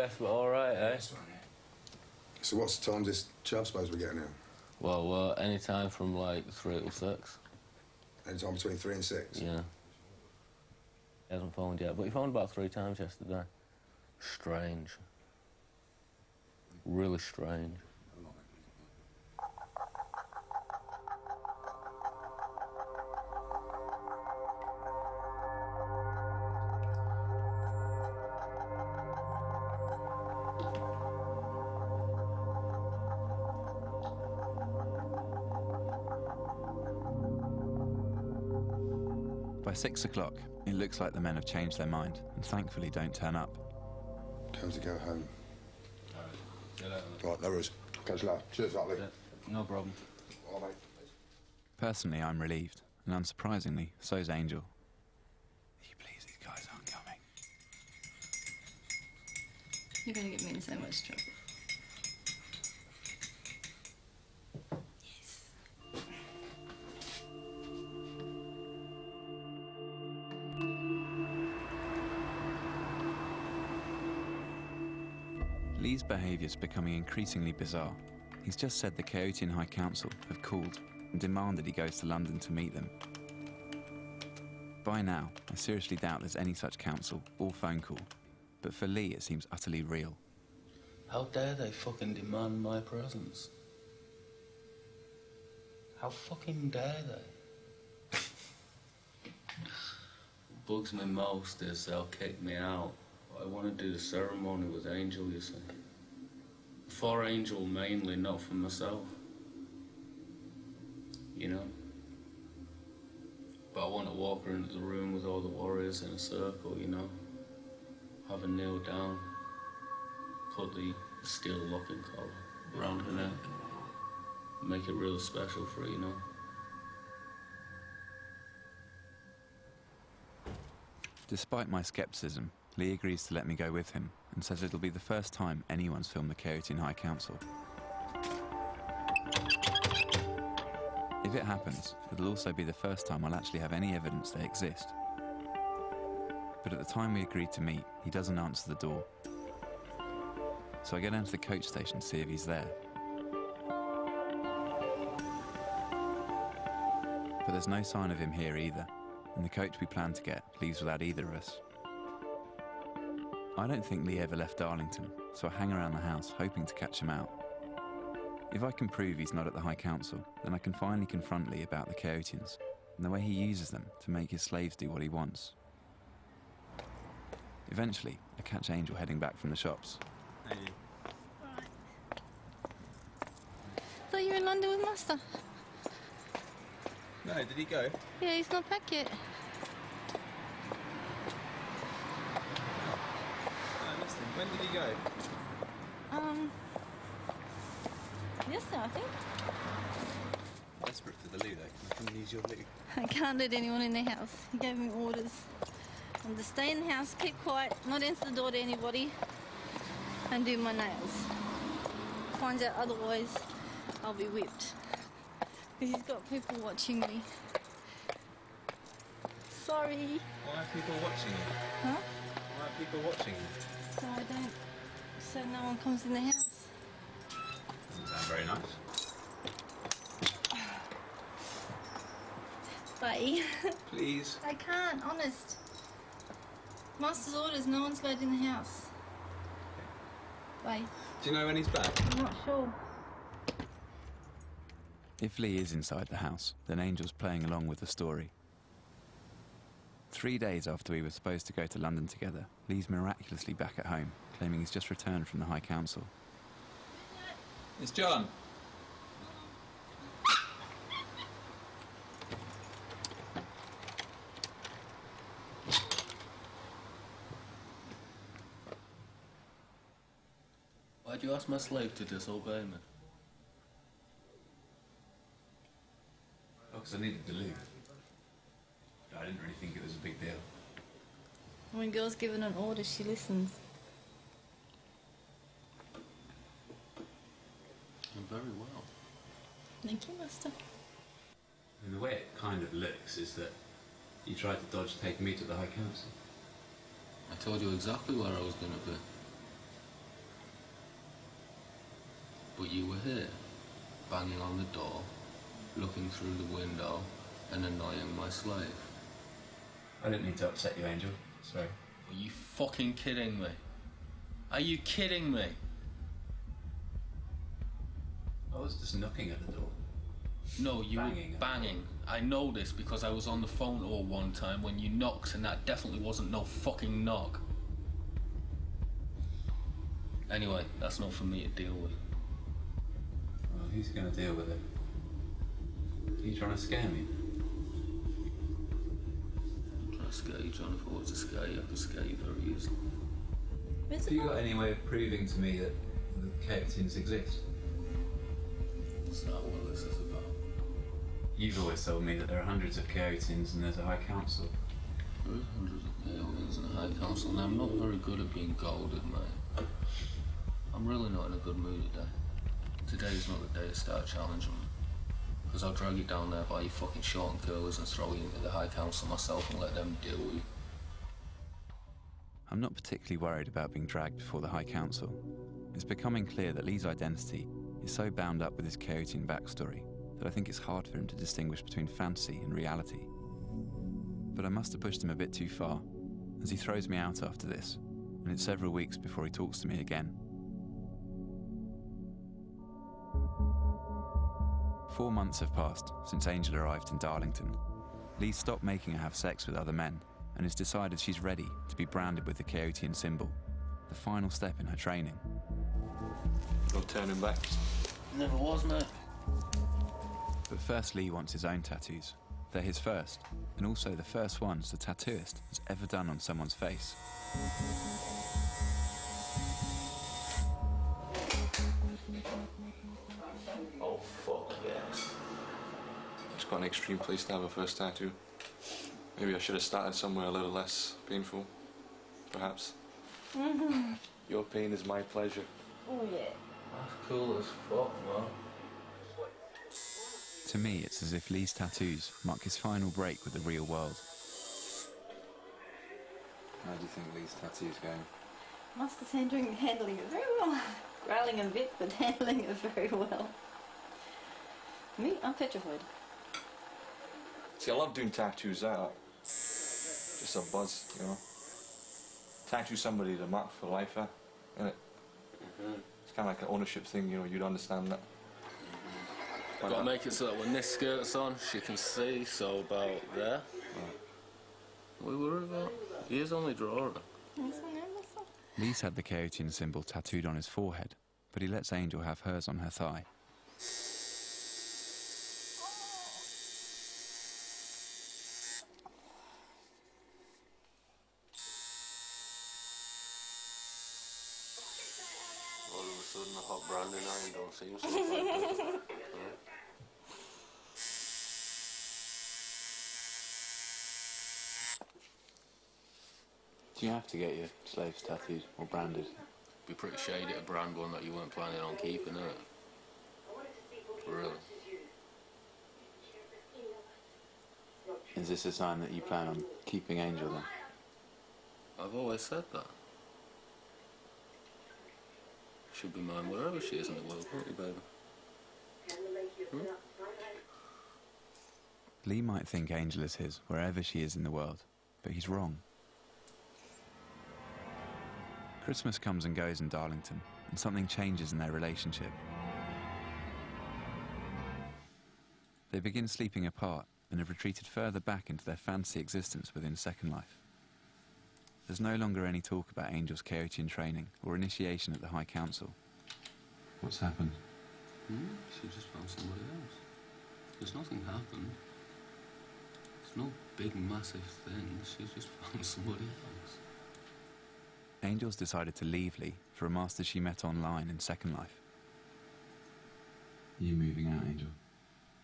Best, but all right, eh? So what's the time this chav supposed to be getting here? Well, any time from, like, 3 till 6. Any time between 3 and 6? Yeah. He hasn't phoned yet, but he phoned about 3 times yesterday. Strange. Really strange. By 6 o'clock, it looks like the men have changed their mind and thankfully don't turn up. Time to go home. Right, no worries. Catch you later. Cheers, Utley. Yeah, no problem. All right, mate. Personally, I'm relieved, and unsurprisingly, so's Angel. Are you pleased these guys aren't coming? You're gonna get me in so much trouble. Lee's behaviour's becoming increasingly bizarre. He's just said the Kaotian High Council have called and demanded he goes to London to meet them. By now, I seriously doubt there's any such council or phone call, but for Lee it seems utterly real. How dare they fucking demand my presence? How fucking dare they? What bugs me most is they'll kick me out. I want to do the ceremony with Angel, you see. For Angel mainly, not for myself. You know? But I want to walk her into the room with all the warriors in a circle, you know? Have her kneel down. Put the steel locking collar around her neck. Make it real special for her, you know? Despite my scepticism, Lee agrees to let me go with him and says it'll be the first time anyone's filmed the Kaotian High Council. If it happens, it'll also be the first time I'll actually have any evidence they exist. But at the time we agreed to meet, he doesn't answer the door. So I go down to the coach station to see if he's there. But there's no sign of him here either, and the coach we planned to get leaves without either of us. I don't think Lee ever left Darlington, so I hang around the house hoping to catch him out. If I can prove he's not at the High Council, then I can finally confront Lee about the Kaotians and the way he uses them to make his slaves do what he wants. Eventually, I catch Angel heading back from the shops. Right. Thought you were in London with Master. No, did he go? Yeah, he's not back yet. When did he go? Yesterday, I think. Desperate for the loo, though. Can I come and use your loo? I can't let anyone in the house. He gave me orders. I'm to stay in the house, keep quiet, not answer the door to anybody, and do my nails. Finds out otherwise, I'll be whipped. Because he's got people watching me. Sorry. Why are people watching you? Huh? Why are people watching you? So no one comes in the house. Doesn't sound very nice. Bye. Please. I can't, honest. Master's orders, no one's allowed in the house. Bye. Do you know when he's back? I'm not sure. If Lee is inside the house, then Angel's playing along with the story. 3 days after we were supposed to go to London together, Lee's miraculously back at home, claiming he's just returned from the High Council. It's John. Why'd you ask my slave to disobey me? Oh, because I needed to leave. I didn't really think it was a big deal. When a girl's given an order, she listens. I'm very well. Thank you, Master. And the way it kind of looks is that you tried to dodge taking me to the High Council. I told you exactly where I was going to be. But you were here, banging on the door, looking through the window, and annoying my slave. I didn't mean to upset you, Angel. Sorry. Are you fucking kidding me? Are you kidding me? I was just knocking at the door. No, you Banging. were banging. I know this because I was on the phone all one time when you knocked, and that definitely wasn't no fucking knock. Anyway, that's not for me to deal with. Well, who's going to deal with it? Are you trying to scare me? I'm trying to scare you, John. If I was to scare you, I could scare you very easily. Have you got any way of proving to me that the Kaotianos exist? That's not what this is about. You've always told me that there are hundreds of Kaotianos and there's a high council. There is hundreds of millions in the High Council, and I'm not very good at being goaded, mate. I'm really not in a good mood today. Today's not the day to start challenging me. Because I'll drag you down there by your fucking short and curlers and throw you into the High Council myself and let them deal with you. I'm not particularly worried about being dragged before the High Council. It's becoming clear that Lee's identity is so bound up with his Kaotian backstory that I think it's hard for him to distinguish between fantasy and reality. But I must have pushed him a bit too far, as he throws me out after this, and it's several weeks before he talks to me again. 4 months have passed since Angel arrived in Darlington. Lee stopped making her have sex with other men and has decided she's ready to be branded with the Kaotian symbol, the final step in her training. No turning back. Never was, mate. But first Lee wants his own tattoos. They're his first, and also the first ones the tattooist has ever done on someone's face. Oh, fuck yeah. It's quite an extreme place to have a first tattoo. Maybe I should have started somewhere a little less painful, perhaps. Your pain is my pleasure. Oh, yeah. That's cool as fuck, man. To me, it's as if Lee's tattoos mark his final break with the real world. How do you think Lee's tattoo's going? Master's handling it very well. Growling a bit, but handling it very well. Me, I'm petrified. See, I love doing tattoos out. Just a buzz, you know. Tattoo somebody to mark for life, innit? It's kind of like an ownership thing, you know, you'd understand that. Gotta make it so that when this skirt's on, she can see, so about there. We worry about. He is only drawing. Lee's had the Kaotian symbol tattooed on his forehead, but he lets Angel have hers on her thigh. All of a sudden, a hot branding iron don't seem so bad. Do you have to get your slaves tattooed or branded? Be pretty shady to brand one that you weren't planning on keeping, innit? Really? Is this a sign that you plan on keeping Angel then? I've always said that. Should be mine wherever she is in the world, won't you, baby? Lee might think Angel is his wherever she is in the world, but he's wrong. Christmas comes and goes in Darlington, and something changes in their relationship. They begin sleeping apart and have retreated further back into their fantasy existence within Second Life. There's no longer any talk about Angel's Kaotian training or initiation at the High Council. What's happened? She just found somebody else. There's nothing happened. It's no big, massive thing. She just found somebody else. Angel's decided to leave Lee for a master she met online in Second Life. Are you moving out, Angel?